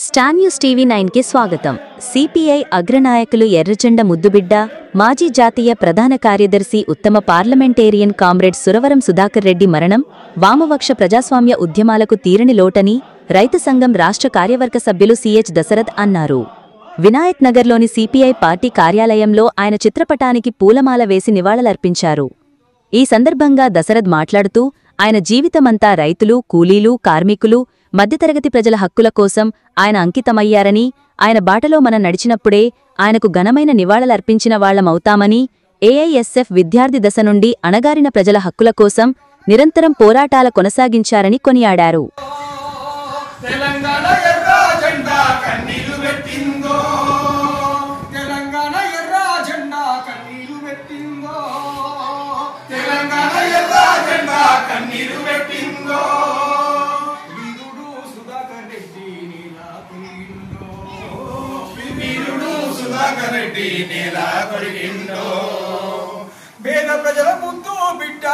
Star news TV 9కి స్వాగతం. CPI అగ్రనాయకులు ఎర్రజెండ ముద్దుబిడ్డ, మాజీ జాతీయ ప్రధాన కార్యదర్శి ఉత్తమ పార్లమెంటేరియన్ కామ్రేడ్ సురవరం సుధాకర్ రెడ్డి మరణం వామపక్ష ప్రజాస్వామ్య ఉద్యమాలకు తీరని లోటని రైతు సంఘం రాష్ట్ర కార్యవర్గ సభ్యులు సిహెచ్ దశరథ్ అన్నారు. వినాయక్ నగర్లోని సిపిఐ పార్టీ కార్యాలయంలో ఆయన చిత్రపటానికి పూలమాల వేసి నివాళులర్పించారు. ఈ సందర్భంగా దశరథ్ మాట్లాడుతూ, ఆయన జీవితమంతా రైతులు, కూలీలు, కార్మికులు, మధ్యతరగతి ప్రజల హక్కుల కోసం ఆయన అంకితమయ్యారని, ఆయన బాటలో మనం నడిచినప్పుడే ఆయనకు ఘనమైన నివాళులర్పించిన వాళ్లమవుతామని, ఏఐఎస్ఎఫ్ విద్యార్థి దశ నుండి అణగారిన ప్రజల హక్కుల కోసం నిరంతరం పోరాటాల కొనసాగించారని కొనియాడారు. పేద ప్రజల ముద్దు బిడ్డ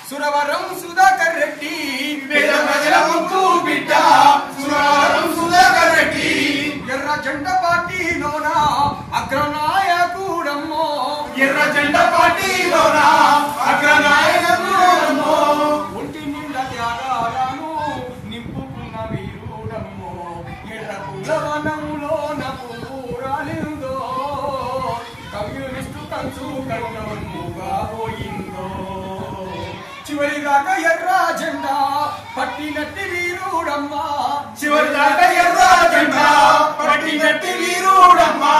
సురవరం సుధాకర్ రెడ్డి, పేద ప్రజల ముద్దు బిడ్డ సురవరం సుధాకర్ రెడ్డి, ఎర్ర జెండా పార్టీలోన అగ్రనాయకుడమ్మో, ఎర్ర జెండా పార్టీలోన అగ్రనాయకుడమ్మో, ఒంటి నిండా త్యాగాలను నింపుకున్న వీరుడమ్మో, ఎర్ర కులవనంలో నాకు ఊరాలిందో, కమ్యూనిస్టు కంచు కన్నముగా పోయిందో, చివరిదాకా ఎర్ర జెండా పట్టినట్టి వీరుడమ్మా, చివరిదాకా ఎర్ర జెండా పట్టినట్టి వీరుడమ్మా,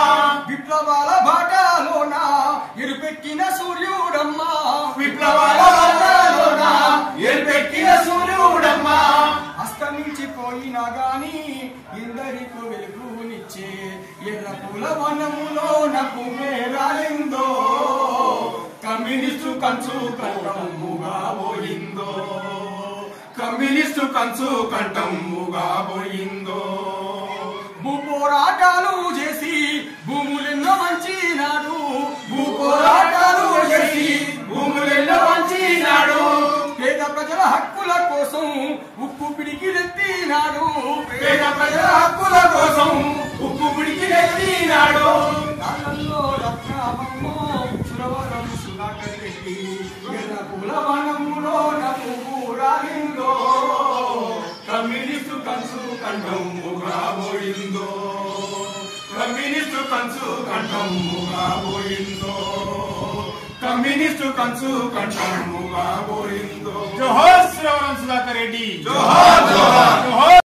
విప్లవాల బాటలోన ఎరుపెక్కిన సూర్యుడమ్మా, విప్లవాల బాటలోన ఎరుపెక్కిన సూర్యుడమ్మా, అస్తమించిపోయినా గాని ఇందరికో వెలుగునిచ్చే ఎర్ర పూల వనములో నాకు మేరాలిందో, కమ్యూనిస్టు కంచు కంఠముగా పోయిందో, కమ్యూనిస్టు కంచు కంఠముగా పోయిందో, భూపోరాటాలు చేసి భూములెన్నో వంచినాడు, భూపోరాటాలు చేసి భూములెన్నో వంచినాడు, పేద ప్రజల హక్కుల కోసం ఉప్పు పిడికిలెత్తినాడు, పేద ప్రజల హక్కుల కోసం ఉప్పు పిడికిలెత్తినాడు, నాళ్ళల్లో రత్నమమ్మో సురవరం సుధాకర్ రెడ్డి, ఎర్ర కులవనములో నాకు ఊరాలిందో, కమ్యూనిస్టు కంచు కంఠముగా పోయిందో, కమ్యూనిస్టు కంచు కంఠముగా పోయిందో, కమ్యూనిస్టు కంచు కంఠముగా పోయిందో. జోహార్ సురవరం సుధాకర్ రెడ్డి, జోహార్ జోహార్.